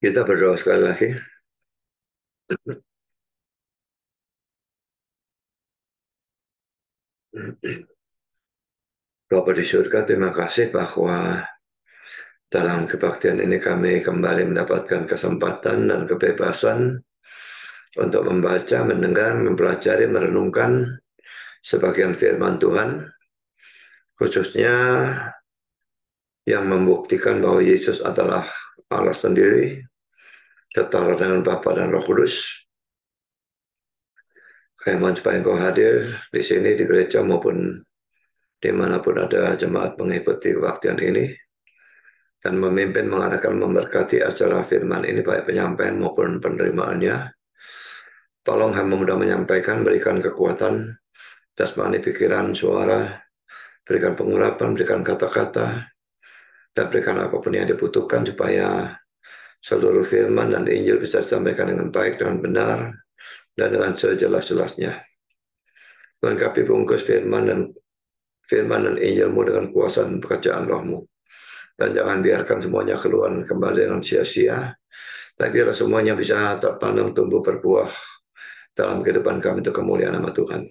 Kita berdoa sekali lagi. Bapa di surga, terima kasih bahwa dalam kebaktian ini kami kembali mendapatkan kesempatan dan kebebasan untuk membaca, mendengar, mempelajari, merenungkan sebagian firman Tuhan, khususnya yang membuktikan bahwa Yesus adalah Allah sendiri, setara dengan Bapa dan Roh Kudus. Kami mohon supaya Engkau hadir di sini, di gereja maupun dimanapun ada jemaat mengikuti kebaktian ini, dan memimpin, mengarahkan, memberkati acara firman ini, baik penyampaian maupun penerimaannya. Tolong hamba mudah menyampaikan, berikan kekuatan, jasmani, pikiran, suara, berikan pengurapan, berikan kata-kata, dan berikan apapun yang dibutuhkan supaya seluruh firman dan Injil bisa disampaikan dengan baik, dengan benar, dan dengan sejelas-jelasnya. Lengkapi bungkus firman dan Injilmu dengan kuasa dan pekerjaan Rohmu. Dan jangan biarkan semuanya keluar kembali dengan sia-sia, tapi biarlah semuanya bisa tertanam, tumbuh, berbuah dalam kehidupan kami untuk kemuliaan nama Tuhan.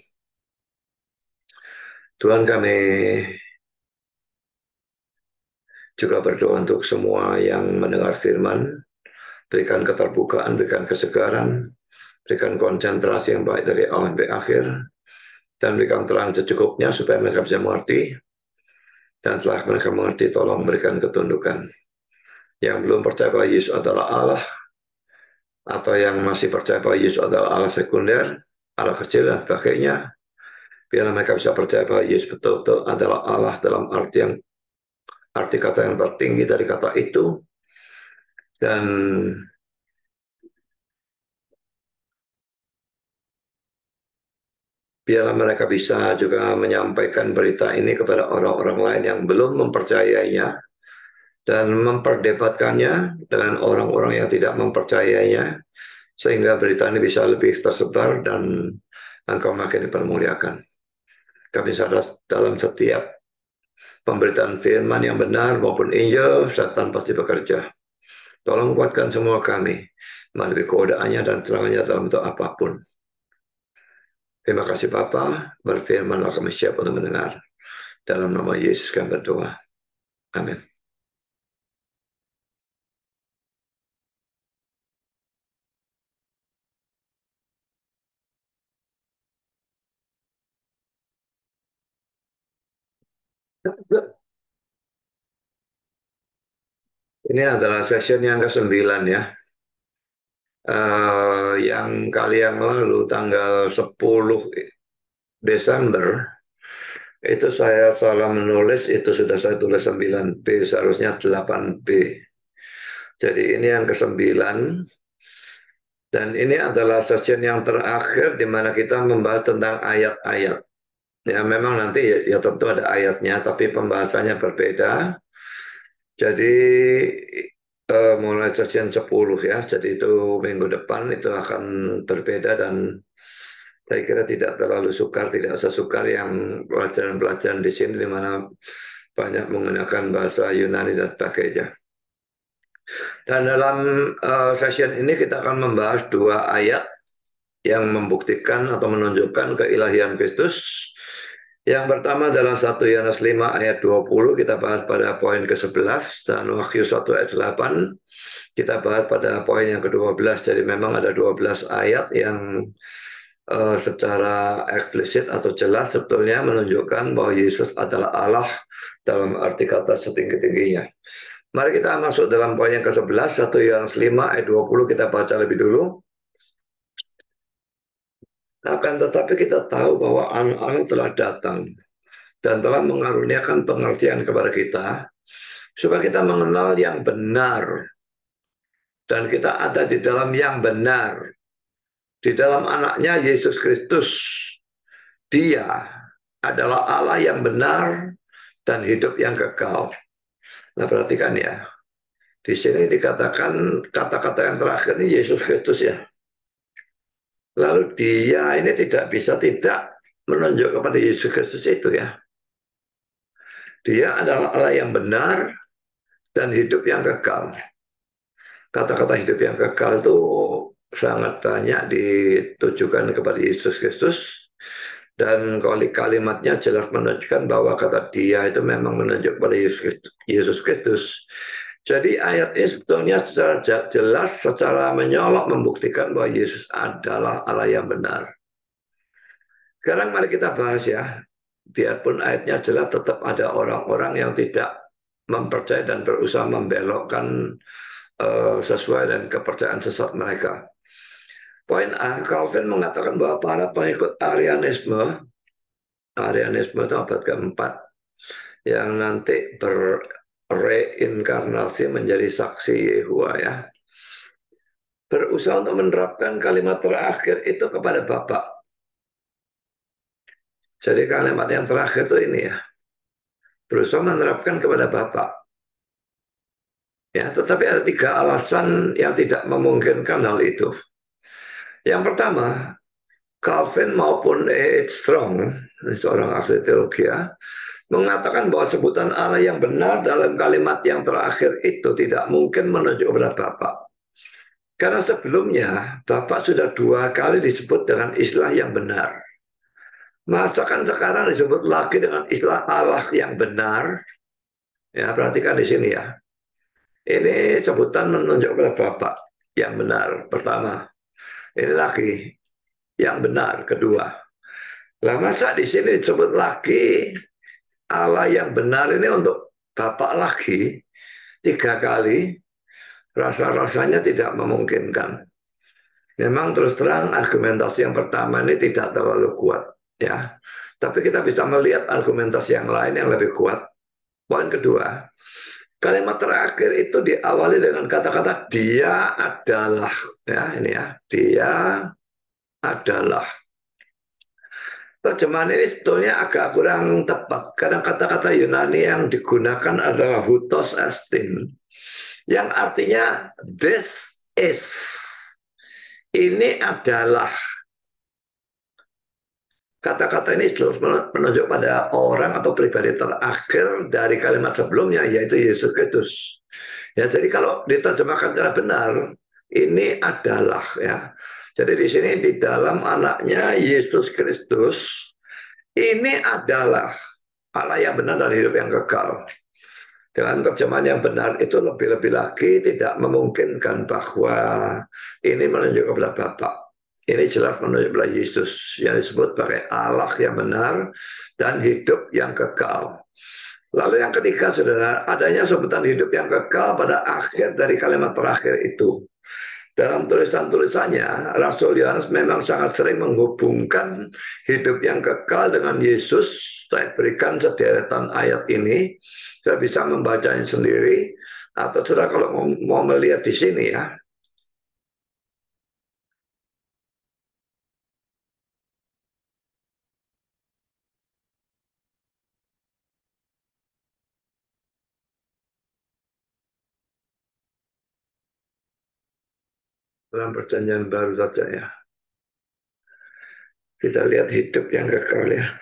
Tuhan, kami juga berdoa untuk semua yang mendengar firman, berikan keterbukaan, berikan kesegaran, berikan konsentrasi yang baik dari awal sampai akhir, dan berikan terang secukupnya supaya mereka bisa mengerti, dan setelah mereka mengerti, tolong berikan ketundukan. Yang belum percaya bahwa Yesus adalah Allah, atau yang masih percaya bahwa Yesus adalah Allah sekunder, Allah kecil dan sebagainya, biarlah mereka bisa percaya bahwa Yesus betul-betul adalah Allah dalam arti kata yang tertinggi dari kata itu, dan biarlah mereka bisa juga menyampaikan berita ini kepada orang-orang lain yang belum mempercayainya, dan memperdebatkannya dengan orang-orang yang tidak mempercayainya, sehingga berita ini bisa lebih tersebar dan Engkau makin dipermuliakan. Kami sadar dalam setiap pemberitaan firman yang benar maupun Injil, Satan pasti bekerja. Tolong kuatkan semua kami melalui kegodaannya dan serangannya dalam bentuk apapun. Terima kasih Bapa, berfirmanlah kami siap untuk mendengar. Dalam nama Yesus kami berdoa. Amin. Ini adalah session yang ke-9 ya. Yang kali yang lalu tanggal 10 Desember itu saya salah menulis, itu sudah saya tulis 9B, seharusnya 8B. Jadi ini yang ke-9, dan ini adalah session yang terakhir di mana kita membahas tentang ayat-ayat. Ya memang nanti ya tentu ada ayatnya, tapi pembahasannya berbeda. Jadi mulai session 10 ya, jadi itu minggu depan itu akan berbeda, dan saya kira tidak terlalu sukar, tidak sesukar yang pelajaran-pelajaran di sini di mana banyak menggunakan bahasa Yunani dan sebagainya. Dan dalam session ini kita akan membahas 2 ayat yang membuktikan atau menunjukkan keilahian Kristus. Yang pertama adalah 1 Yohanes 5 ayat 20, kita bahas pada poin ke-11, dan Wahyu 1 ayat 8 kita bahas pada poin yang ke-12. Jadi memang ada 12 ayat yang secara eksplisit atau jelas sebetulnya menunjukkan bahwa Yesus adalah Allah dalam arti kata setinggi-tingginya. Mari kita masuk dalam poin yang ke-11, 1 Yohanes 5 ayat 20, kita baca lebih dulu. Akan tetapi kita tahu bahwa Anak Allah telah datang dan telah mengaruniakan pengertian kepada kita, supaya kita mengenal yang benar, dan kita ada di dalam yang benar, di dalam anaknya Yesus Kristus. Dia adalah Allah yang benar dan hidup yang kekal. Nah perhatikan ya, di sini dikatakan kata-kata yang terakhir ini Yesus Kristus ya. Lalu dia ini tidak bisa tidak menunjuk kepada Yesus Kristus itu ya. Dia adalah Allah yang benar dan hidup yang kekal. Kata-kata hidup yang kekal itu sangat banyak ditujukan kepada Yesus Kristus, dan kalimatnya jelas menunjukkan bahwa kata dia itu memang menunjuk pada Yesus Kristus. Jadi ayat ini sebetulnya secara jelas, secara menyolok membuktikan bahwa Yesus adalah Allah yang benar. Sekarang mari kita bahas ya. Biarpun ayatnya jelas, tetap ada orang-orang yang tidak mempercayai dan berusaha membelokkan sesuai dengan kepercayaan sesat mereka. Poin A, Calvin mengatakan bahwa para pengikut Arianisme itu abad keempat, yang nanti bereinkarnasi menjadi saksi Yehova ya, berusaha untuk menerapkan kalimat terakhir itu kepada Bapa. Jadi kalimat yang terakhir itu ini ya, berusaha menerapkan kepada Bapa. Ya, tetapi ada 3 alasan yang tidak memungkinkan hal itu. Yang pertama, Calvin maupun E. H. Strong, seorang ahli teologi ya, mengatakan bahwa sebutan Allah yang benar dalam kalimat yang terakhir itu tidak mungkin menunjuk kepada Bapa. Karena sebelumnya Bapa sudah 2 kali disebut dengan istilah yang benar. Masakan sekarang disebut lagi dengan istilah Allah yang benar. Ya, perhatikan di sini ya. Ini sebutan menunjuk kepada Bapa yang benar, pertama. Ini lagi yang benar, kedua. Lah masa di sini disebut lagi Allah yang benar ini untuk Bapa lagi 3 kali, rasa-rasanya tidak memungkinkan. Memang terus terang argumentasi yang pertama ini tidak terlalu kuat ya. Tapi kita bisa melihat argumentasi yang lain yang lebih kuat. Poin kedua, kalimat terakhir itu diawali dengan kata-kata dia adalah ya, ini ya, dia adalah. Terjemahan ini sebetulnya agak kurang tepat karena kata-kata Yunani yang digunakan adalah hutos estin, yang artinya this is. Ini adalah. Kata-kata ini jelas menunjuk pada orang atau pribadi terakhir dari kalimat sebelumnya, yaitu Yesus Kristus. Ya, jadi kalau diterjemahkan secara benar, ini adalah ya. Jadi di sini di dalam anaknya Yesus Kristus, ini adalah Allah yang benar dan hidup yang kekal. Dengan terjemahan yang benar itu lebih-lebih lagi tidak memungkinkan bahwa ini menunjuk kepada Bapa. Ini jelas menunjuk kepada Yesus yang disebut sebagai Allah yang benar dan hidup yang kekal. Lalu yang ketiga, saudara, adanya sebutan hidup yang kekal pada akhir dari kalimat terakhir itu. Dalam tulisan-tulisannya, Rasul Yohanes memang sangat sering menghubungkan hidup yang kekal dengan Yesus. Saya berikan sederetan ayat ini. Saya bisa membacanya sendiri. Atau saudara kalau mau melihat di sini ya. Dalam perjanjian baru saja ya. Kita lihat hidup yang kekal ya.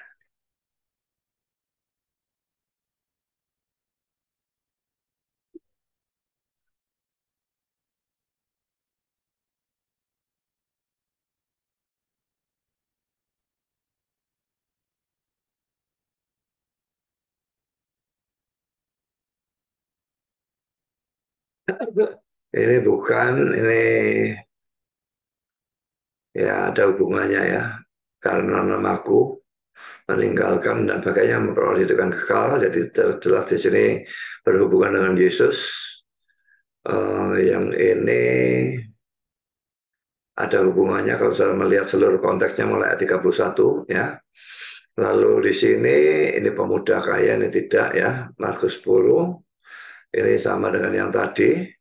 Ini bukan, ini ya ada hubungannya ya. Karena namaku meninggalkan dan bagainya memperoleh hidup yang kekal. Jadi jelas di sini berhubungan dengan Yesus. Yang ini ada hubungannya kalau saya melihat seluruh konteksnya mulai ayat 31 ya. Lalu di sini ini pemuda kaya, ini tidak ya. Markus 10 ini sama dengan yang tadi.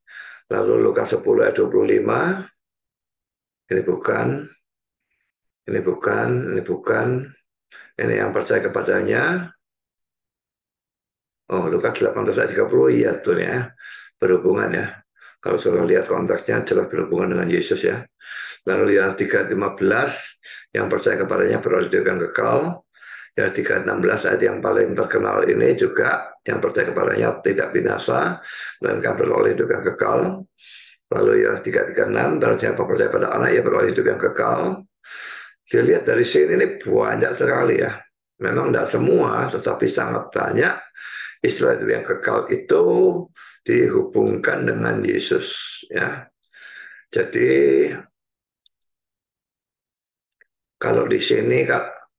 Lalu Lukas 10 ayat 25 ini bukan, ini bukan, ini bukan. Ini yang percaya kepadanya. Oh, Lukas 18 ayat 30, iya tuh ya. Berhubungan ya. Kalau sudah lihat konteksnya jelas berhubungan dengan Yesus ya. Lalu yang 3:15 yang percaya kepadanya beroleh hidup yang kekal. Yang 3:16 ayat yang paling terkenal ini juga yang percaya kepadanya tidak binasa, melainkan beroleh hidup yang kekal. Lalu yang 336, barang siapa percaya pada anak, ia beroleh hidup yang kekal. Dilihat dari sini ini banyak sekali ya. Memang tidak semua, tetapi sangat banyak istilah hidup yang kekal itu dihubungkan dengan Yesus ya. Jadi kalau di sini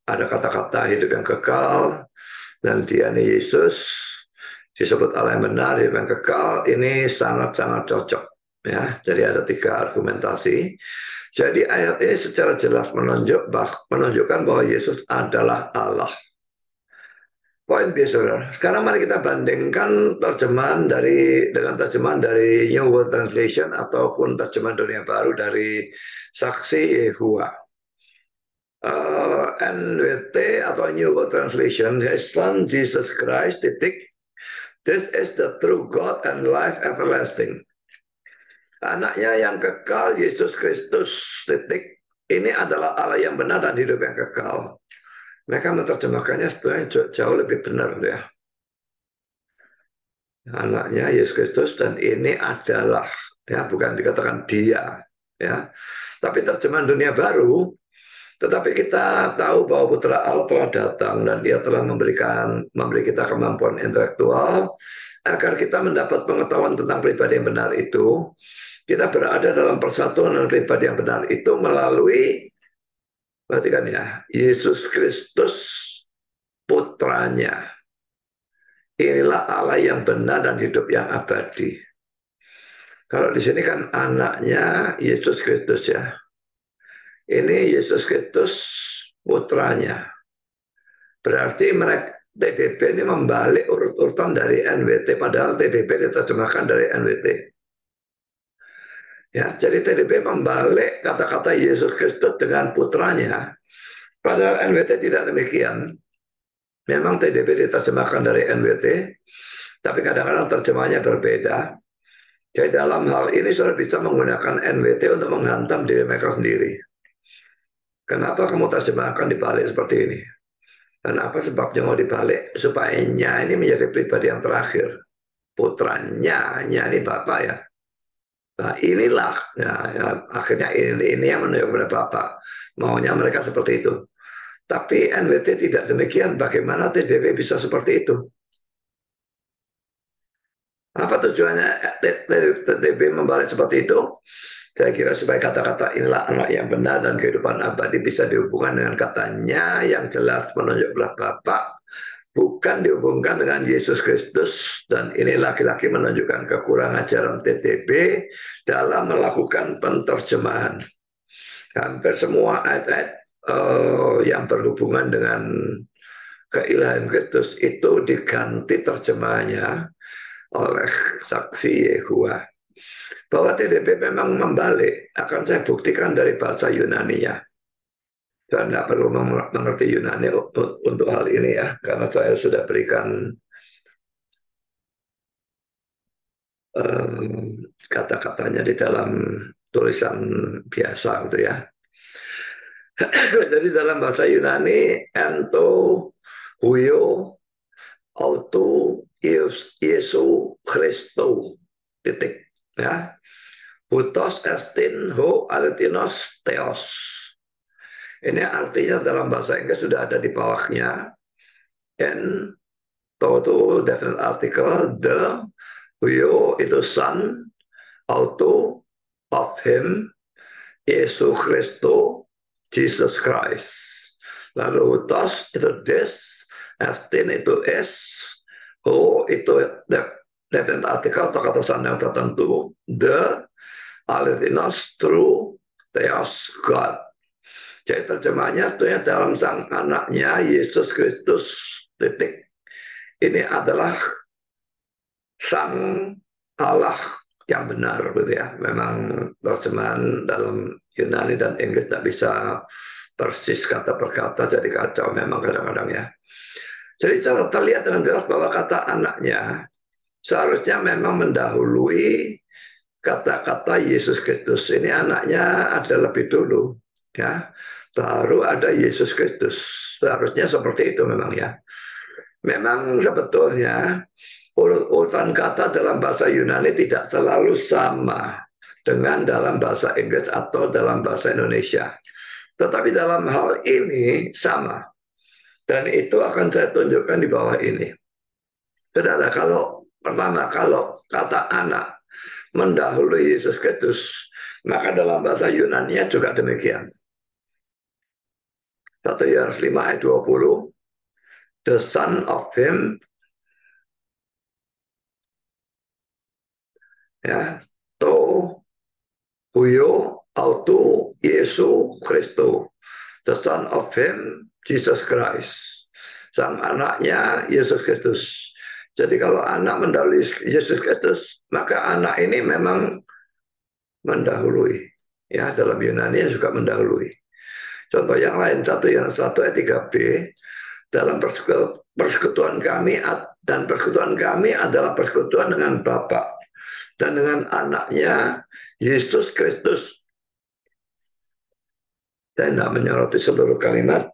ada kata-kata hidup yang kekal dan dia ini Yesus disebut Allah yang benar, hidup yang kekal, ini sangat-sangat cocok ya. Jadi ada 3 argumentasi. Jadi ayat ini secara jelas menunjukkan bahwa Yesus adalah Allah. Poin B, saudara. Sekarang mari kita bandingkan dengan terjemahan dari New World Translation ataupun terjemahan dunia baru dari Saksi Yehua. NWT atau New World Translation, His Son Jesus Christ, titik. This is the true God and life everlasting. Anaknya yang kekal, Yesus Kristus, titik. Ini adalah Allah yang benar dan hidup yang kekal. Mereka menerjemahkannya sebenarnya jauh lebih benar ya. Anaknya Yesus Kristus dan ini adalah ya, bukan dikatakan dia ya. Tapi terjemahan dunia baru, tetapi kita tahu bahwa Putra Allah telah datang dan dia telah memberi kita kemampuan intelektual agar kita mendapat pengetahuan tentang pribadi yang benar itu. Kita berada dalam persatuan dengan pribadi yang benar itu melalui, perhatikan ya, Yesus Kristus putranya. Inilah Allah yang benar dan hidup yang abadi. Kalau di sini kan anaknya Yesus Kristus ya. Ini Yesus Kristus putranya. Berarti mereka TDB ini membalik urut-urutan dari NWT, padahal TDB diterjemahkan dari NWT. Ya, jadi TDB membalik kata-kata Yesus Kristus dengan putranya. Padahal NWT tidak demikian. Memang TDB diterjemahkan dari NWT, tapi kadang-kadang terjemahnya berbeda. Jadi dalam hal ini saudara bisa menggunakan NWT untuk menghantam diri mereka sendiri. Kenapa kamu terjemahkan dibalik seperti ini? Dan apa sebabnya mau dibalik? Supaya nya ini menjadi pribadi yang terakhir. Putranya, nya ini Bapak ya. Nah inilah, ya, akhirnya ini yang menunjuk kepada Bapak. Maunya mereka seperti itu. Tapi NWT tidak demikian. Bagaimana TDB bisa seperti itu? Apa tujuannya TDB membalik seperti itu? Saya kira supaya kata-kata inilah anak yang benar dan kehidupan abadi bisa dihubungkan dengan katanya yang jelas menunjuk belah Bapa, bukan dihubungkan dengan Yesus Kristus. Dan ini laki-laki menunjukkan kekurangan ajaran TDB dalam melakukan penterjemahan. Hampir semua ayat-ayat yang berhubungan dengan keilahian Kristus itu diganti terjemahannya oleh Saksi Yehua. Bahwa TDB memang membalik akan saya buktikan dari bahasa Yunani-nya. Saya tidak perlu mengerti Yunani untuk hal ini ya, karena saya sudah berikan kata-katanya di dalam tulisan biasa gitu ya. Jadi dalam bahasa Yunani, ento, huyo, auto, Yesu Christo, titik ya. Hutos estin ho aletinos theos. Ini artinya dalam bahasa Inggris sudah ada di bawahnya. And to definite article, the, huyo itu son, auto, of him, Yesus Christo, Jesus Christ. Lalu hutos itu this, estin itu is, ho itu definite article atau kata sandang tertentu, the, aletinos true, theos God. Jadi terjemahnya sebetulnya dalam sang anaknya Yesus Kristus, titik. Ini adalah sang Allah yang benar, gitu ya. Memang terjemahan dalam Yunani dan Inggris tidak bisa persis kata per kata, jadi kacau memang kadang-kadang ya. Jadi terlihat dengan jelas bahwa kata anaknya seharusnya memang mendahului kata-kata Yesus Kristus. Ini anaknya ada lebih dulu, ya. Baru ada Yesus Kristus. Seharusnya seperti itu memang ya. Memang sebetulnya urutan kata dalam bahasa Yunani tidak selalu sama. dengan dalam bahasa Inggris atau dalam bahasa Indonesia. Tetapi dalam hal ini sama. Dan itu akan saya tunjukkan di bawah ini. Saudara, kalau pertama, kalau kata anak mendahului Yesus Kristus, maka dalam bahasa Yunani juga demikian. 1 Yohanes 5 ayat 20, the son of him, ya, to huyo auto Yesu Kristus, the son of him, Jesus Christ, sang anaknya Yesus Kristus. Jadi kalau anak mendahului Yesus Kristus, maka anak ini memang mendahului. Ya, dalam Yunani juga mendahului. Contoh yang lain, 1 Yohanes 1 ayat 3b, dalam persekutuan kami, dan persekutuan kami adalah persekutuan dengan Bapa dan dengan anaknya Yesus Kristus. Saya tidak menyoroti seluruh kalimat,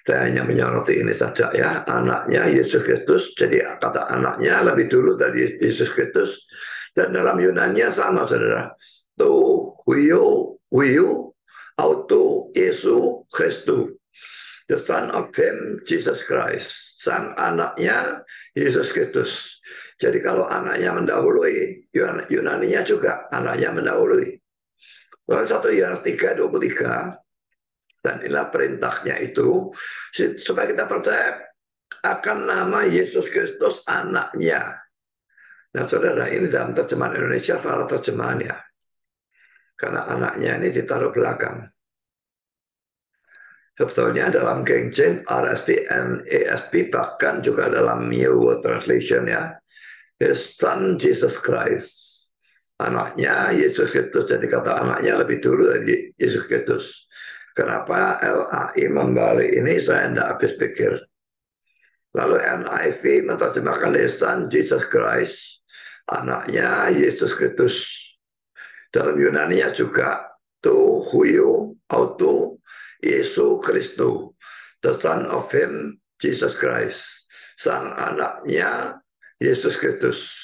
saya hanya menyoroti ini saja ya, anaknya Yesus Kristus. Jadi kata anaknya lebih dulu dari Yesus Kristus. Dan dalam Yunani sama, saudara. To huyo auto Yesu Kristus, the son of him, Jesus Christ, sang anaknya Yesus Kristus. Jadi kalau anaknya mendahului, Yunaninya juga anaknya mendahului. Lalu 1 Yohanes 3:23, dan inilah perintahnya itu, supaya kita percaya akan nama Yesus Kristus anaknya. Nah saudara, ini dalam terjemahan Indonesia salah terjemahannya. Karena anaknya ini ditaruh belakang. Sebetulnya dalam King James, RSV, and ASB, bahkan juga dalam New World Translation ya, His Son Jesus Christ. Anaknya Yesus Kristus, jadi kata anaknya lebih dulu dari Yesus Kristus. Kenapa LAI membalik ini saya tidak habis pikir. Lalu NIV menerjemahkan His Son Jesus Christ, anaknya Yesus Kristus. Dalam Yunani juga to huyo auto Yesus Kristus, the son of him Jesus Christ, sang anaknya Yesus Kristus.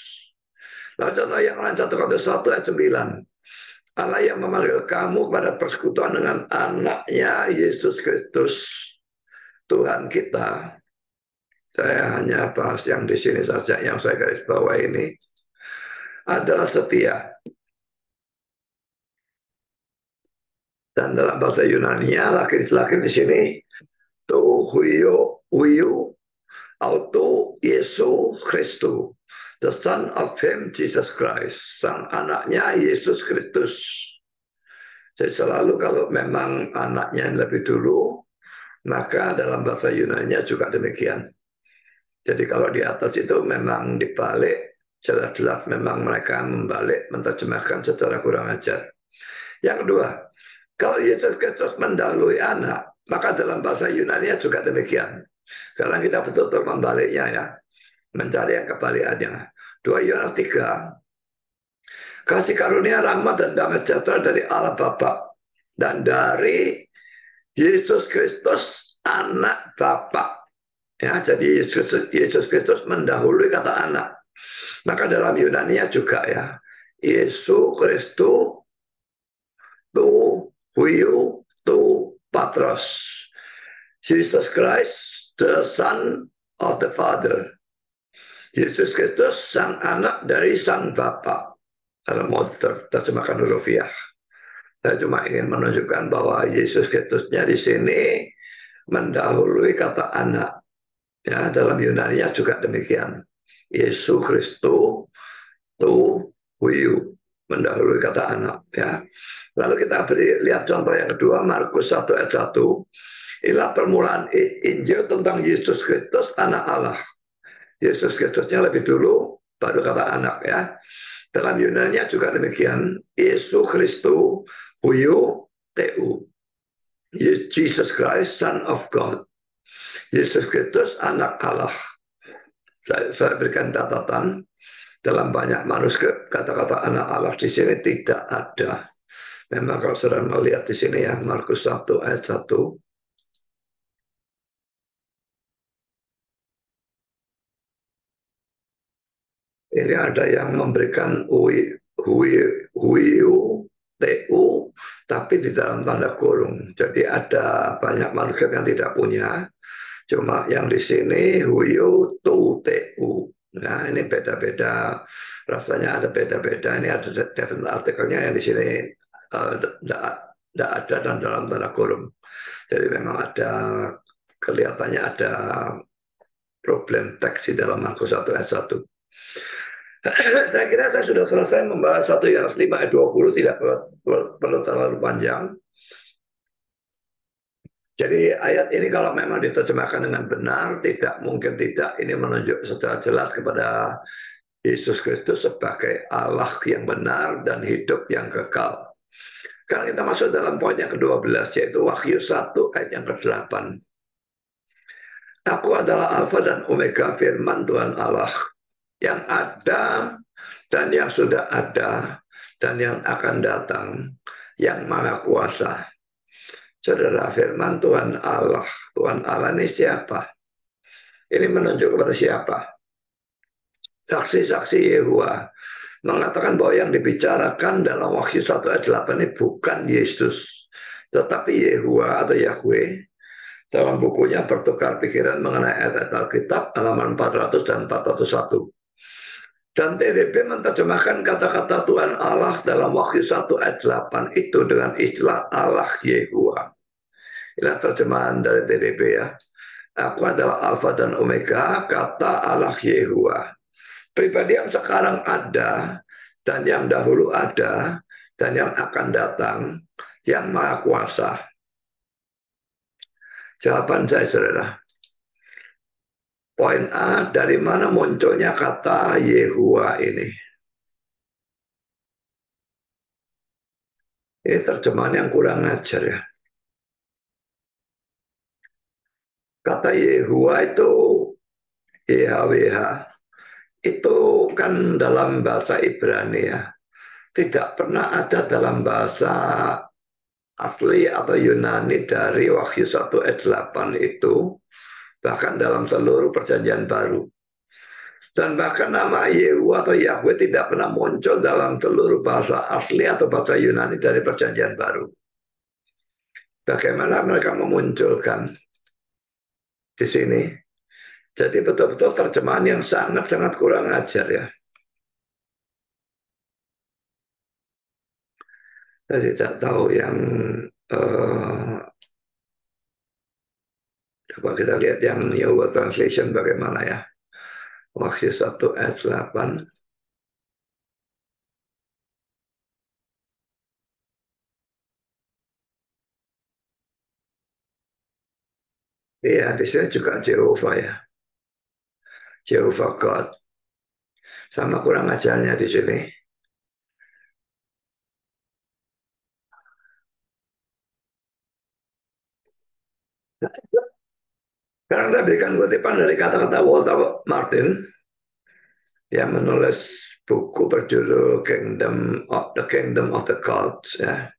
Lalu contoh yang lain, 1 Korintus 1 ayat 9. Allah yang memanggil kamu pada persekutuan dengan anaknya Yesus Kristus, Tuhan kita. Saya hanya bahas yang di sini saja, yang saya garis bawah ini adalah setia. Dan dalam bahasa Yunani-nya laki-laki di sini to huyo auto Yesus Kristus, the son of him Jesus Christ, sang anaknya Yesus Kristus. Jadi selalu kalau memang anaknya lebih dulu, maka dalam bahasa Yunani-nya juga demikian. Jadi kalau di atas itu memang dibalik, jelas-jelas memang mereka membalik, menerjemahkan secara kurang ajar. Yang kedua, kalau Yesus Kristus mendahului anak, maka dalam bahasa Yunani juga demikian. Sekarang kita betul-betul membaliknya ya, mencari yang kebalikannya. 2 Yohanes 3, kasih karunia, rahmat, dan damai sejahtera dari Allah Bapa dan dari Yesus Kristus anak Bapa. Ya, jadi Yesus Kristus mendahului kata anak. Maka dalam Yunani juga ya, Yesus Kristus tu huyo tu patros, Jesus Christ the Son of the Father. Yesus Kristus sang anak dari sang Bapa. Kalau mau terjemahkan hurufiah. Saya cuma ingin menunjukkan bahwa Yesus Kristusnya di sini mendahului kata anak. Ya, dalam Yunani-nya juga demikian. Yesus Kristus tu huyo, mendahului kata anak. Ya. Lalu kita lihat contoh yang kedua, Markus 1 ayat 1. Inilah permulaan Injil tentang Yesus Kristus, anak Allah. Yesus Kristusnya lebih dulu, baru kata anak ya. Dalam Yunani juga demikian. Yesus Kristus, huyo tu. Jesus Christ, Son of God. Yesus Kristus, anak Allah. Saya berikan catatan, dalam banyak manuskrip kata-kata anak Allah di sini tidak ada. Memang kalau saudara melihat di sini ya, Markus 1 ayat 1. Ini ada yang memberikan huiu tapi di dalam tanda kurung. Jadi ada banyak manuskrip yang tidak punya, cuma yang di sini huyu tu tu. Nah ini beda-beda, rasanya ada beda-beda. Ini ada definite artikelnya yang di sini tidak ada dan dalam tanda kurung. Jadi memang ada, kelihatannya ada problem teks di dalam Markus 1 ayat 1. Saya kira saya sudah selesai membahas 1 Yohanes 5 ayat 20, tidak perlu terlalu panjang. Jadi ayat ini kalau memang diterjemahkan dengan benar, tidak mungkin tidak, ini menunjuk secara jelas kepada Yesus Kristus sebagai Allah yang benar dan hidup yang kekal. Sekarang kita masuk dalam poin yang ke-12, yaitu Wahyu 1 ayat yang ke-8. Aku adalah Alfa dan Omega, firman Tuhan Allah, yang ada dan yang sudah ada dan yang akan datang, yang maha kuasa. Saudara, firman Tuhan Allah. Tuhan Allah ini siapa? Ini menunjuk kepada siapa? Saksi-saksi Yehuwa mengatakan bahwa yang dibicarakan dalam Wahyu 1 ayat 8 ini bukan Yesus, tetapi Yehuwa atau Yahweh. Dalam bukunya Bertukar Pikiran mengenai ayat-ayat Alkitab, halaman 400 dan 401. Dan TDP menerjemahkan kata-kata Tuhan Allah dalam Wahyu 1 ayat 8 itu dengan istilah Allah Yehuwa. Inilah terjemahan dari TDP ya. Aku adalah Alfa dan Omega, kata Allah Yehuwa. Pribadi yang sekarang ada, dan yang dahulu ada, dan yang akan datang, yang maha kuasa. Jawaban saya, saudara. Poin A, dari mana munculnya kata Yehuwa ini? Ini terjemahan yang kurang ajar ya. Kata Yehuwa itu YHWH, itu kan dalam bahasa Ibrani ya. Tidak pernah ada dalam bahasa asli atau Yunani dari Wahyu 1 ayat 8 itu, bahkan dalam seluruh perjanjian baru. Dan bahkan nama Yehu atau Yahweh tidak pernah muncul dalam seluruh bahasa asli atau bahasa Yunani dari perjanjian baru. Bagaimana mereka memunculkan di sini? Jadi betul-betul terjemahan yang sangat-sangat kurang ajar ya. Saya tidak tahu yang coba kita lihat yang New World Translation bagaimana ya. Wahyu 1 ayat 8. Iya, di sini juga Jehovah ya. Jehovah God. Sama kurang ajarnya di sini. Sekarang saya berikan kutipan dari kata-kata Walter Martin yang menulis buku berjudul The Kingdom of the Cults ya.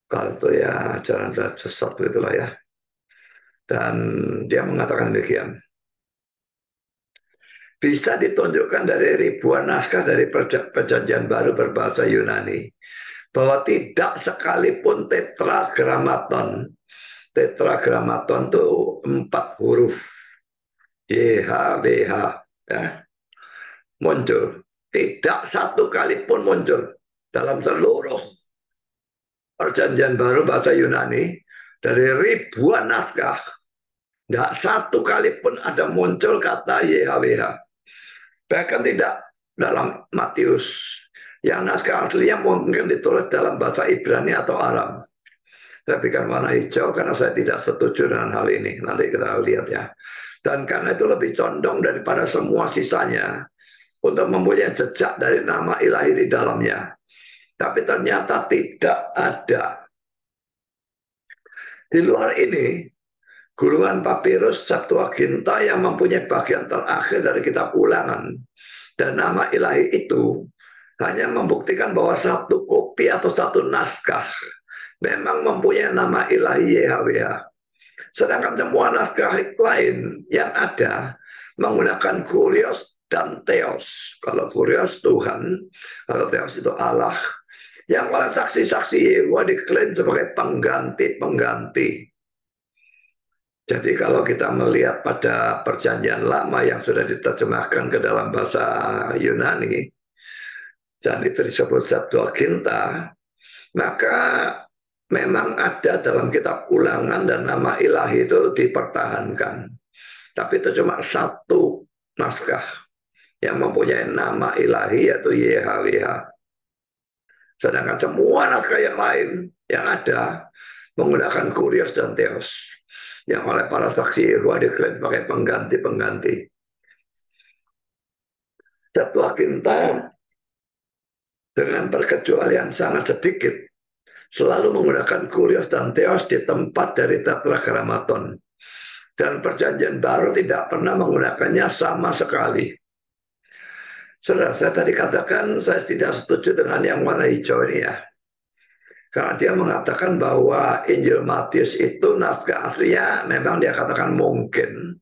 Cult itu ya ajaran sesat begitulah ya. Dan dia mengatakan demikian. Bisa ditunjukkan dari ribuan naskah dari perjanjian baru berbahasa Yunani bahwa tidak sekalipun tetragramaton itu 4 huruf YHWH ya, muncul. Tidak satu kali pun muncul dalam seluruh perjanjian baru bahasa Yunani dari ribuan naskah. Tidak satu kali pun ada muncul kata YHWH. Bahkan tidak dalam Matius. Yang naskah aslinya mungkin ditulis dalam bahasa Ibrani atau Aram. Saya berikan warna hijau karena saya tidak setuju dengan hal ini. Nanti kita lihat ya. Dan karena itu lebih condong daripada semua sisanya untuk mempunyai jejak dari nama ilahi di dalamnya. Tapi ternyata tidak ada. Di luar ini, gulungan papirus Septuaginta yang mempunyai bagian terakhir dari kitab Ulangan dan nama ilahi itu hanya membuktikan bahwa satu kopi atau satu naskah memang mempunyai nama ilahi YHWH. Sedangkan semua naskah lain yang ada menggunakan kurios dan theos. Kalau kurios Tuhan, kalau theos itu Allah. yang oleh saksi-saksi Yehova diklaim sebagai pengganti-pengganti. Jadi kalau kita melihat pada perjanjian lama yang sudah diterjemahkan ke dalam bahasa Yunani, dan itu disebut Septuaginta, maka memang ada dalam kitab ulangan dan nama ilahi itu dipertahankan. Tapi itu cuma satu naskah yang mempunyai nama ilahi, yaitu YHWH. Sedangkan semua naskah yang lain yang ada menggunakan kurios dan theos, yang oleh para saksi Yehova diklaim sebagai pengganti-pengganti. Septuaginta dengan perkecualian sangat sedikit selalu menggunakan kurios dan theos di tempat dari Tetragrammaton. Dan perjanjian baru tidak pernah menggunakannya sama sekali. Saudara, saya tadi katakan saya tidak setuju dengan yang warna hijau ini ya. Karena dia mengatakan bahwa Injil Matius itu naskah aslinya memang dia katakan mungkin.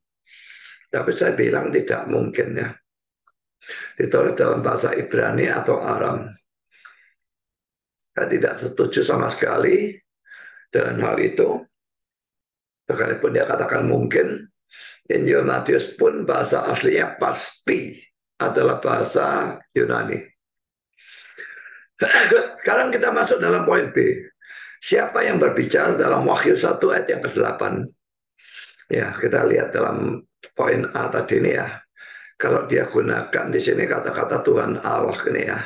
Tapi saya bilang tidak mungkin ya. Ditulis dalam bahasa Ibrani atau Aram. Saya tidak setuju sama sekali dengan hal itu. Sekalipun dia katakan mungkin, Injil Matius pun bahasa aslinya pasti adalah bahasa Yunani. Sekarang kita masuk dalam poin B. Siapa yang berbicara dalam Wahyu 1 ayat yang ke-8? Ya, kita lihat dalam poin A tadi ini ya. Kalau dia gunakan di sini kata-kata Tuhan Allah ini ya.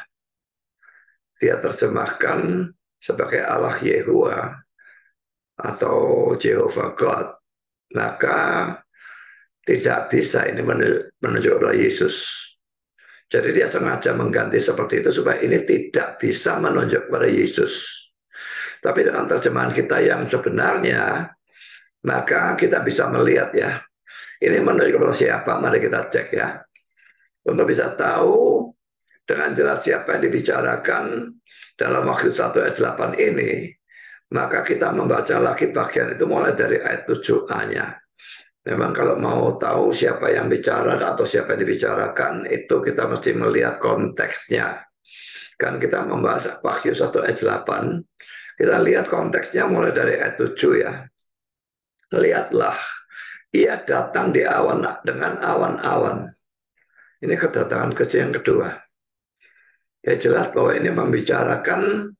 Dia terjemahkan sebagai Allah Yehuwa atau Jehovah God. Maka tidak bisa ini menunjuk kepada Yesus. Jadi dia sengaja mengganti seperti itu supaya ini tidak bisa menunjuk kepada Yesus. Tapi dengan terjemahan kita yang sebenarnya, maka kita bisa melihat ya, ini menunjuk kepada siapa, mari kita cek ya. Untuk bisa tahu dengan jelas siapa yang dibicarakan dalam Wahyu 1 ayat 8 ini, maka kita membaca lagi bagian itu mulai dari ayat 7a-nya. Memang kalau mau tahu siapa yang bicara atau siapa yang dibicarakan, itu kita mesti melihat konteksnya. Kan kita membahas Wahyu 1 ayat 8, kita lihat konteksnya mulai dari ayat 7 ya. Lihatlah, ia datang di awan dengan awan-awan. Ini kedatangan kecil yang kedua. Ya jelas bahwa ini membicarakan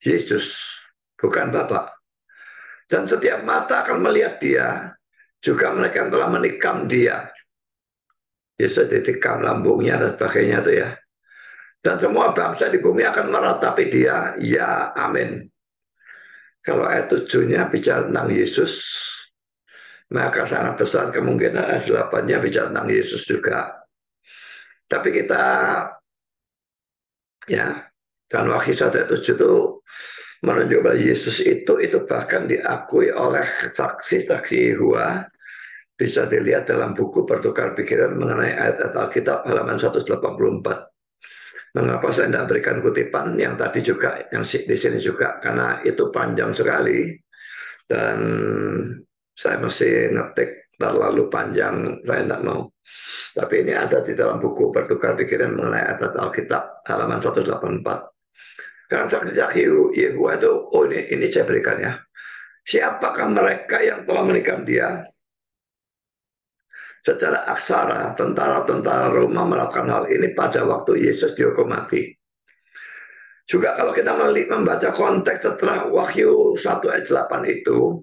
Yesus, bukan Bapa. Dan setiap mata akan melihat dia, juga mereka yang telah menikam dia. Yesus ditikam lambungnya dan sebagainya itu ya. Dan semua bangsa di bumi akan meratapi dia, ya amin. Kalau ayat 7-nya bicara tentang Yesus, maka sangat besar kemungkinan ayat 8-nya bicara tentang Yesus juga. Tapi kita, ya, dan Wahyu 1 ayat 7 itu menunjuk bahwa Yesus itu bahkan diakui oleh saksi-saksi Yehova. Bisa dilihat dalam buku Bertukar Pikiran mengenai ayat-ayat Alkitab halaman 184. Mengapa saya tidak berikan kutipan yang tadi juga, yang di sini juga, karena itu panjang sekali dan saya masih ngetik terlalu panjang, saya tidak mau. Tapi ini ada di dalam buku Bertukar Pikiran mengenai ayat Alkitab halaman 184. Karena saksi-saksi Yehova itu, oh ini saya berikan ya. Siapakah mereka yang telah menikam dia? Secara aksara, tentara-tentara Roma melakukan hal ini pada waktu Yesus dihukum mati. Juga kalau kita membaca konteks setelah Wahyu 1 ayat 8 itu,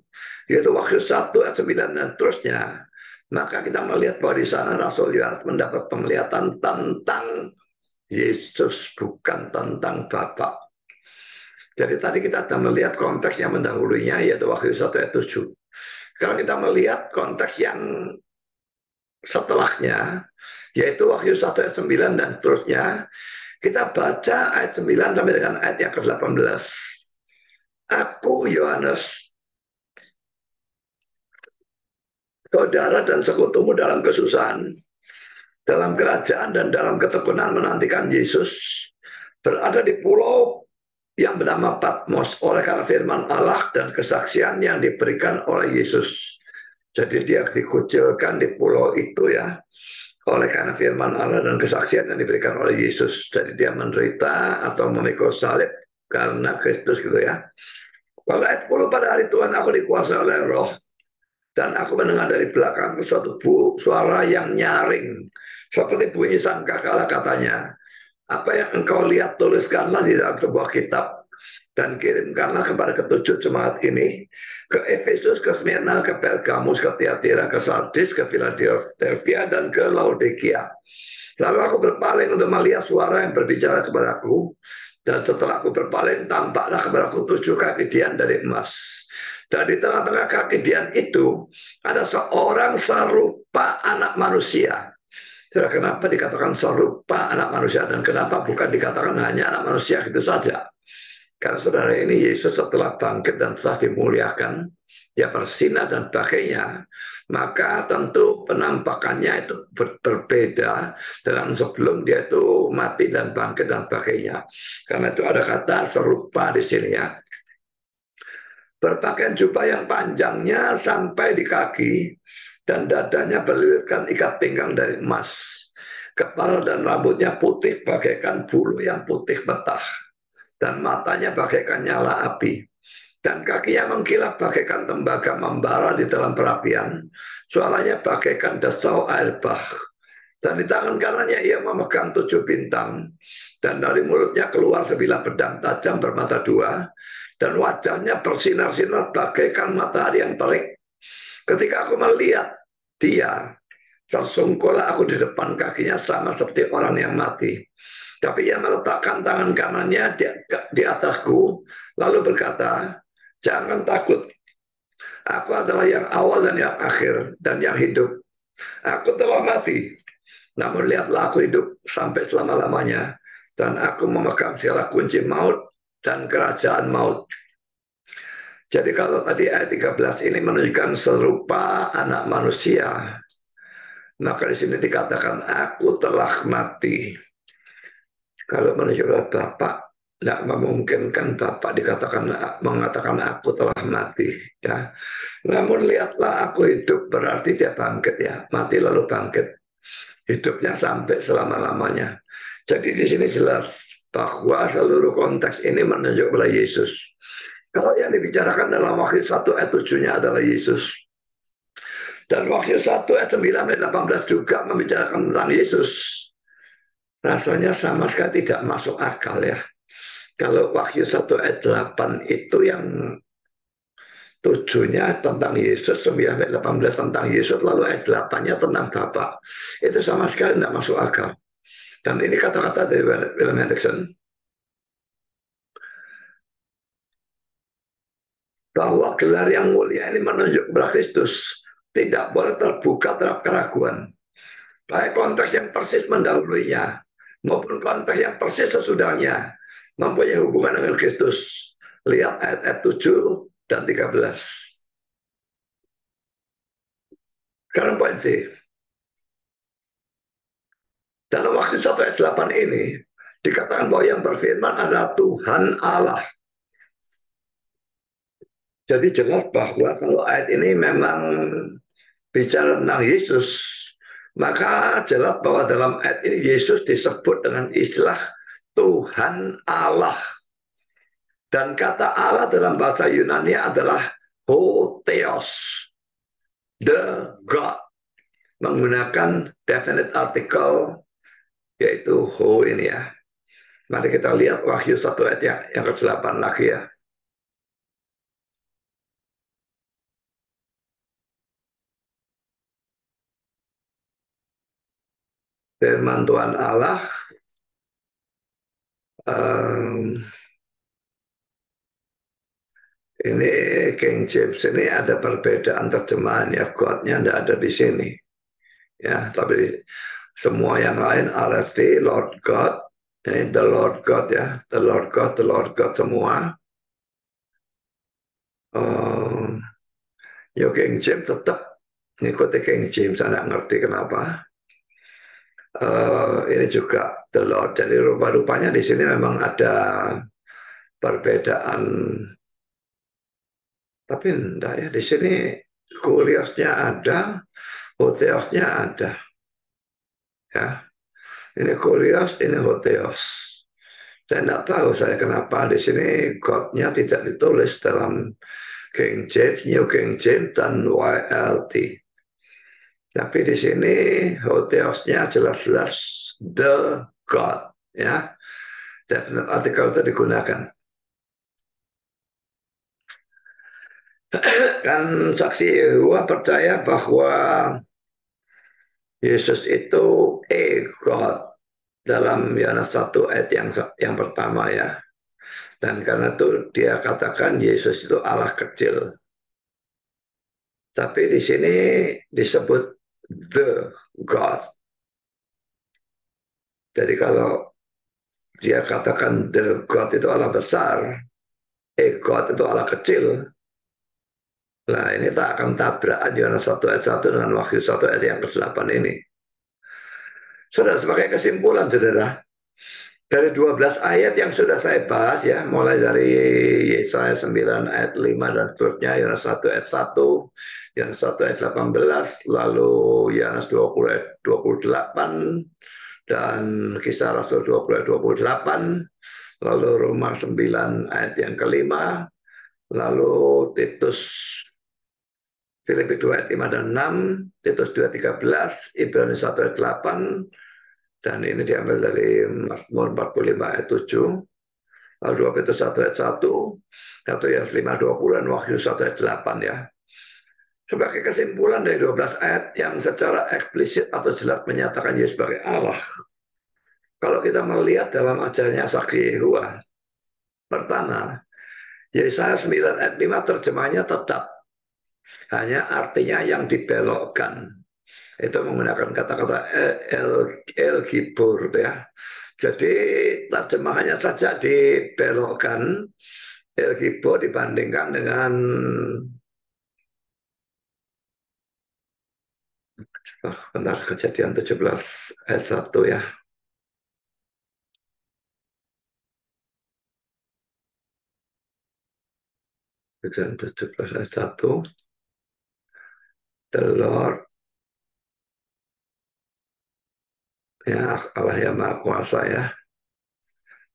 yaitu Wahyu 1 ayat 9 dan terusnya, maka kita melihat bahwa di sana Rasul Yohanes mendapat penglihatan tentang Yesus, bukan tentang Bapa. Jadi tadi kita sudah melihat konteks yang mendahulunya, yaitu Wahyu 1 ayat 7. Sekarang kita melihat konteks yang setelahnya, yaitu Wahyu 1 ayat 9 dan terusnya. Kita baca ayat 9 sampai dengan ayat yang ke-18. Aku, Yohanes, saudara dan sekutumu dalam kesusahan, dalam kerajaan dan dalam ketekunan menantikan Yesus, berada di pulau yang bernama Patmos oleh karena firman Allah dan kesaksian yang diberikan oleh Yesus. Jadi dia dikucilkan di pulau itu ya, oleh karena firman Allah dan kesaksian yang diberikan oleh Yesus. Jadi dia menderita atau memikul salib karena Kristus gitu ya. Kalau ayat 10, pada hari Tuhan aku dikuasai oleh roh, dan aku mendengar dari belakangku suatu suara yang nyaring, seperti bunyi sangkakala, katanya, apa yang engkau lihat tuliskanlah di dalam sebuah kitab, dan kirimkanlah kepada ketujuh jemaat ini, ke Efesus, ke Smyrna, ke Pergamus, ke Tiatira, ke Sardis, ke Philadelphia, dan ke Laodikia. Lalu aku berpaling untuk melihat suara yang berbicara kepadaku, dan setelah aku berpaling, tampaklah kepadaku 7 kaki dian dari emas. Dan di tengah-tengah kaki dian itu ada seorang serupa anak manusia. Kenapa dikatakan serupa anak manusia, dan kenapa bukan dikatakan hanya anak manusia gitu saja? Karena saudara, ini Yesus setelah bangkit dan telah dimuliakan, dia bersinar dan sebagainya, maka tentu penampakannya itu berbeda dengan sebelum dia itu mati dan bangkit dan sebagainya. Karena itu ada kata serupa di sini ya. Berpakaian jubah yang panjangnya sampai di kaki, dan dadanya berlilitkan ikat pinggang dari emas. Kepala dan rambutnya putih bagaikan bulu yang putih betah, dan matanya bagaikan nyala api, dan kakinya mengkilap bagaikan tembaga membara di dalam perapian. Suaranya bagaikan desau air bah, dan di tangan kanannya ia memegang 7 bintang, dan dari mulutnya keluar sebilah pedang tajam bermata 2, dan wajahnya bersinar-sinar bagaikan matahari yang terik. Ketika aku melihat dia, tersungkurlah aku di depan kakinya sama seperti orang yang mati. Tapi ia meletakkan tangan kanannya di atasku, lalu berkata, jangan takut, aku adalah yang awal dan yang akhir, dan yang hidup. Aku telah mati, namun lihatlah aku hidup sampai selama-lamanya, dan aku memegang segala kunci maut dan kerajaan maut. Jadi kalau tadi ayat 13 ini menunjukkan serupa anak manusia, maka di sini dikatakan aku telah mati. Kalau menunjukkan Bapak, tidak memungkinkan Bapak mengatakan aku telah mati, ya. Namun lihatlah aku hidup, berarti dia bangkit ya, mati lalu bangkit, hidupnya sampai selama-lamanya. Jadi di sini jelas bahwa seluruh konteks ini menunjuk pada Yesus. Kalau yang dibicarakan dalam Wahyu 1 ayat 7-nya adalah Yesus, dan Wahyu 1 ayat 9 ayat 18 juga membicarakan tentang Yesus, rasanya sama sekali tidak masuk akal ya. Kalau Wahyu 1 ayat 8 itu yang 7-nya tentang Yesus, 9 ayat 18 tentang Yesus, lalu ayat 8-nya tentang Bapa. Itu sama sekali tidak masuk akal. Dan ini kata-kata dari William Hendriksen, bahwa gelar yang mulia ini menunjuk kepada Kristus, tidak boleh terbuka terhadap keraguan. Baik konteks yang persis mendahulunya, maupun konteks yang persis sesudahnya, mempunyai hubungan dengan Kristus. Lihat ayat-ayat 7 dan 13. Sekarang poin C. Dalam Wahyu 1 ayat 8 ini, dikatakan bahwa yang berfirman adalah Tuhan Allah. Jadi jelas bahwa kalau ayat ini memang bicara tentang Yesus, maka jelas bahwa dalam ayat ini Yesus disebut dengan istilah Tuhan Allah. Dan kata Allah dalam bahasa Yunani adalah Hotheos, the God, menggunakan definite article, yaitu ho ini ya. Mari kita lihat Wahyu 1 ayat yang ke-8 lagi ya. Firman Tuhan Allah, ini King James ini ada perbedaan terjemahan ya, God-nya tidak ada di sini. Ya, tapi semua yang lain RSV, Lord God, ini the Lord God ya, the Lord God semua. Yo King James tetap ngikuti King James, saya nggak ngerti kenapa. Ini juga the Lord. Jadi rupa-rupanya di sini memang ada perbedaan. Tapi enggak ya, di sini kuriosnya ada, hoteosnya ada. Ya, ini kurios, ini hoteos. Saya tidak tahu saya kenapa di sini God-nya tidak ditulis dalam King James, New King James, dan YLT. Tapi di sini Hotheos-nya jelas-jelas the God, ya. Definite artikel itu digunakan. Kan saksi Yehova percaya bahwa Yesus itu God dalam Yohanes 1 ayat yang pertama, ya. Dan karena itu dia katakan Yesus itu Allah kecil. Tapi di sini disebut the God. Jadi kalau dia katakan the God itu Allah besar, God itu Allah kecil. Nah, ini tak akan tabrakan Yohanes 1 ayat 1 dengan Wahyu 1 ayat yang ke-8 ini. Saudara, sebagai kesimpulan, saudara, dari 12 ayat yang sudah saya bahas, ya, mulai dari Yesaya 9 ayat 5 dan seterusnya, Yohanes 1 ayat 1, Yohanes 1 ayat 18, lalu Yohanes 20 ayat 28, dan Kisah Rasul 20 ayat 28, lalu Roma 9 ayat yang kelima, lalu Titus Filipi 2 ayat 5 dan 6, Titus 2 ayat 13, Ibrani 1 ayat 8, dan ini diambil dari Mazmur 45 ayat 7, lalu 2 Petrus 1 ayat 1, 1 Yohanes 5 20, dan Wahyu 1 ayat 8, ya. Sebagai kesimpulan dari 12 ayat yang secara eksplisit atau jelas menyatakan Yesus sebagai Allah, kalau kita melihat dalam ajarnya saksi Yehova, pertama, Yesaya 9 ayat 5 terjemahnya tetap, hanya artinya yang dibelokkan. Itu menggunakan kata-kata El Gibor, ya. Jadi terjemahannya saja dibelokkan, El Gibor dibandingkan dengan benar, Kejadian 17 ayat 1, ya. Kejadian 17 ayat 1, the Lord, ya, Allah yang Maha Kuasa, ya,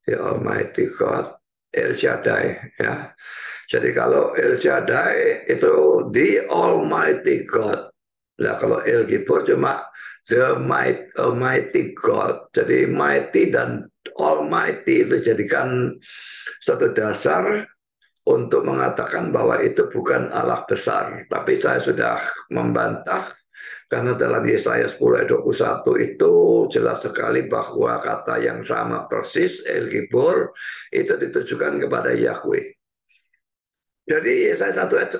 the Almighty God, El Shaddai, ya. Jadi kalau El Shaddai itu the Almighty God. Nah, kalau El Gibor cuma the Almighty God. Jadi mighty dan Almighty itu jadikan satu dasar untuk mengatakan bahwa itu bukan Allah besar. Tapi saya sudah membantah karena dalam Yesaya 10 ayat 21 itu jelas sekali bahwa kata yang sama persis El Gibor itu ditujukan kepada Yahweh. Jadi Yesaya 9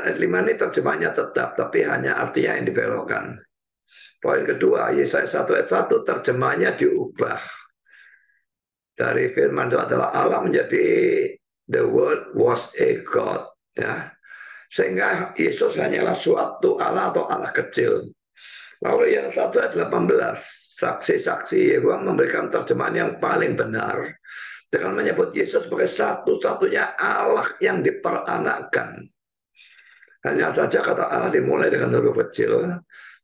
ayat 5 ini terjemahnya tetap, tapi hanya artinya yang dibelokkan. Poin kedua, Yesaya 1 ayat 1 terjemahnya diubah. Dari firman itu adalah Allah menjadi the word was a God. Ya. Sehingga Yesus hanyalah suatu Allah atau Allah kecil. Lalu yang 1 ayat 18, saksi-saksi Yehova memberikan terjemahan yang paling benar dengan menyebut Yesus sebagai satu-satunya Allah yang diperanakkan. Hanya saja kata Allah dimulai dengan huruf kecil,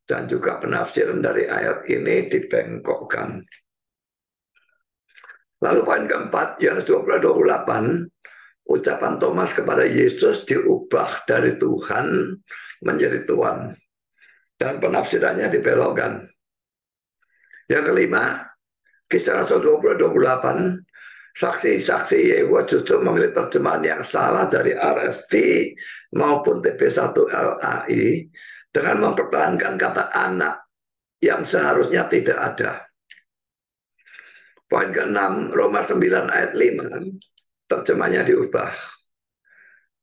dan juga penafsiran dari ayat ini dibengkokkan. Lalu poin keempat, Yohanes 20:28, ucapan Thomas kepada Yesus diubah dari Tuhan menjadi Tuhan, dan penafsirannya dibelokkan. Yang kelima, Kisah Rasul 20:28, saksi-saksi Yehova justru memilih terjemahan yang salah dari RSV maupun TB1 LAI dengan mempertahankan kata anak yang seharusnya tidak ada. Poin ke-6, Roma 9 ayat 5, terjemahnya diubah.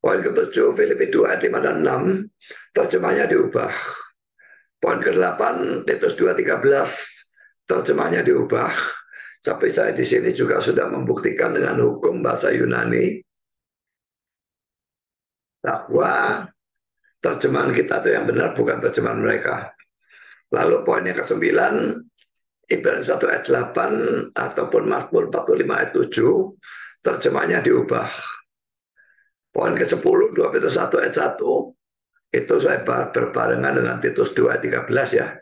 Poin ke-7, Filipi 2 ayat 5 dan 6, terjemahnya diubah. Poin ke-8, Titus 2:13, terjemahnya diubah. Tapi saya di sini juga sudah membuktikan dengan hukum bahasa Yunani bahwa terjemahan kita itu yang benar, bukan terjemahan mereka. Lalu poin yang ke-9, Ibrani 1 ayat 8 ataupun Mazmur 45 ayat 7, terjemahannya diubah. Poin ke-10, 2 Petrus 1 ayat 1, itu saya bahas berbarengan dengan Titus 2 ayat 13, ya.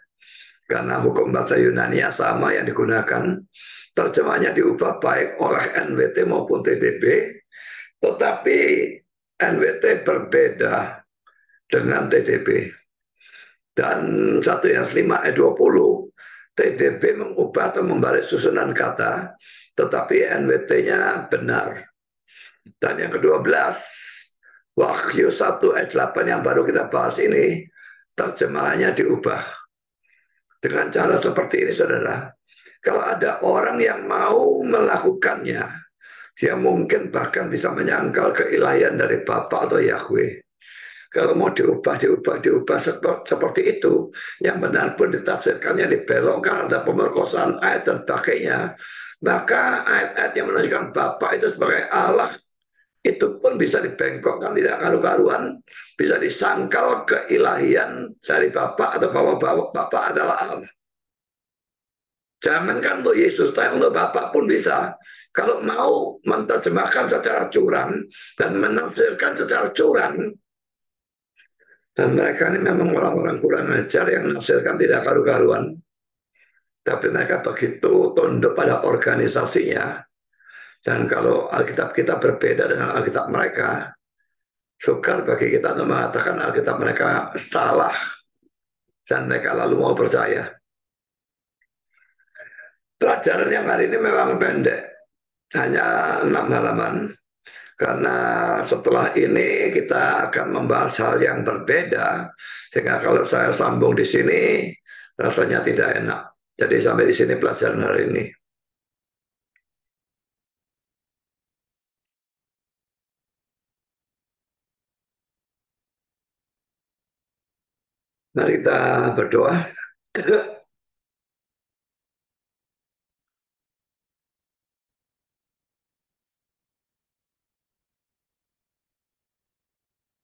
karena hukum bahasa Yunani sama yang digunakan. Terjemahnya diubah baik oleh NWT maupun TDB, tetapi NWT berbeda dengan TDB. Dan 1 Yohanes 5 ayat 20, TDB mengubah atau membalik susunan kata, tetapi NWT-nya benar. Dan yang ke-12, Wahyu 1 ayat 8 yang baru kita bahas ini, terjemahannya diubah. Dengan cara seperti ini, saudara. Kalau ada orang yang mau melakukannya, dia mungkin bahkan bisa menyangkal keilahian dari Bapa atau Yahweh. Kalau mau diubah seperti itu, yang benar pun ditafsirkannya dibelokkan, ada pemerkosaan ayat dan sebagainya, maka ayat-ayat yang menunjukkan Bapa itu sebagai Allah, itu pun bisa dibengkokkan, tidak karu-karuan, bisa disangkal keilahian dari Bapa atau bahwa Bapa adalah Allah. Jangankan untuk Yesus, tapi untuk Bapa pun bisa. Kalau mau menerjemahkan secara curang dan menafsirkan secara curang, dan mereka ini memang orang-orang kurang ajar yang menafsirkan tidak karu-karuan, tapi mereka begitu tunduk pada organisasinya. Dan kalau Alkitab kita berbeda dengan Alkitab mereka, sukar bagi kita untuk mengatakan Alkitab mereka salah, dan mereka lalu mau percaya. Pelajaran yang hari ini memang pendek, hanya 6 halaman, karena setelah ini kita akan membahas hal yang berbeda, sehingga kalau saya sambung di sini, rasanya tidak enak. Jadi sampai di sini pelajaran hari ini. Mari kita berdoa.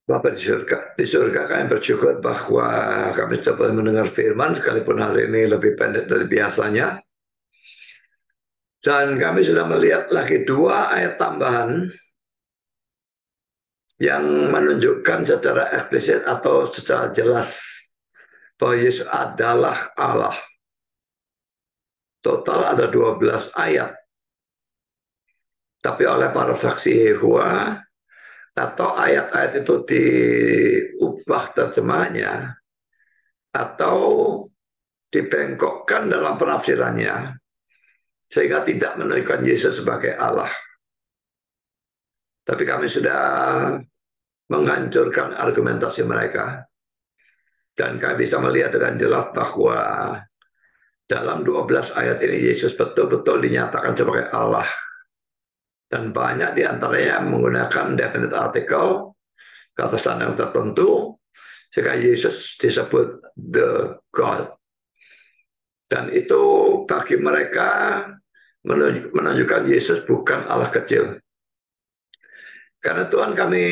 Bapa di surga kami bersyukur bahwa kami sudah boleh mendengar firman, sekalipun hari ini lebih pendek dari biasanya. Dan kami sudah melihat lagi 2 ayat tambahan yang menunjukkan secara eksplisit atau secara jelas bahwa Yesus adalah Allah. Total ada 12 ayat. Tapi oleh para saksi Yehova, atau ayat-ayat itu diubah terjemahnya, atau dibengkokkan dalam penafsirannya, sehingga tidak menunjukkan Yesus sebagai Allah. Tapi kami sudah menghancurkan argumentasi mereka. Dan kami bisa melihat dengan jelas bahwa dalam 12 ayat ini Yesus betul-betul dinyatakan sebagai Allah. Dan banyak diantaranya menggunakan definite article, kata standar tertentu, sehingga Yesus disebut the God. Dan itu bagi mereka menunjukkan Yesus bukan Allah kecil. Karena Tuhan kami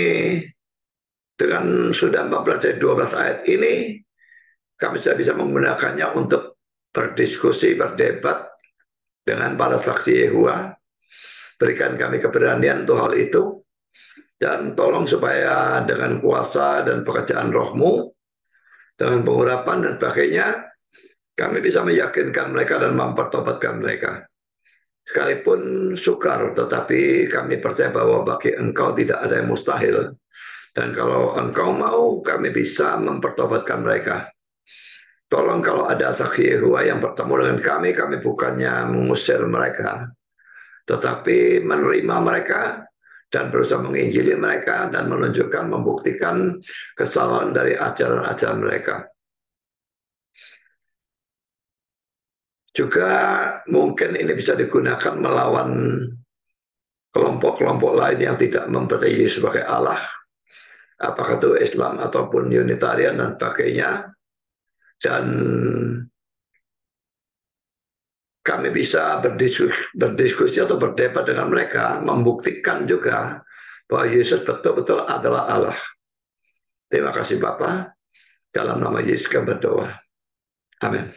dengan sudah mempelajari 12 ayat ini, kami sudah bisa menggunakannya untuk berdiskusi, berdebat dengan para saksi Yehova. Berikan kami keberanian untuk hal itu. Dan tolong supaya dengan kuasa dan pekerjaan rohmu, dengan pengurapan dan sebagainya, kami bisa meyakinkan mereka dan mempertobatkan mereka. Sekalipun sukar, tetapi kami percaya bahwa bagi Engkau tidak ada yang mustahil. Dan kalau Engkau mau, kami bisa mempertobatkan mereka. Tolong kalau ada saksi Yehova yang bertemu dengan kami bukannya mengusir mereka, tetapi menerima mereka dan berusaha menginjili mereka dan menunjukkan, membuktikan kesalahan dari ajaran-ajaran mereka. Juga mungkin ini bisa digunakan melawan kelompok-kelompok lain yang tidak mempercayai Yesus sebagai Allah, apakah itu Islam ataupun Unitarian dan sebagainya. Dan kami bisa berdiskusi atau berdebat dengan mereka, membuktikan juga bahwa Yesus betul-betul adalah Allah. Terima kasih Bapa. Dalam nama Yesus kami berdoa. Amin.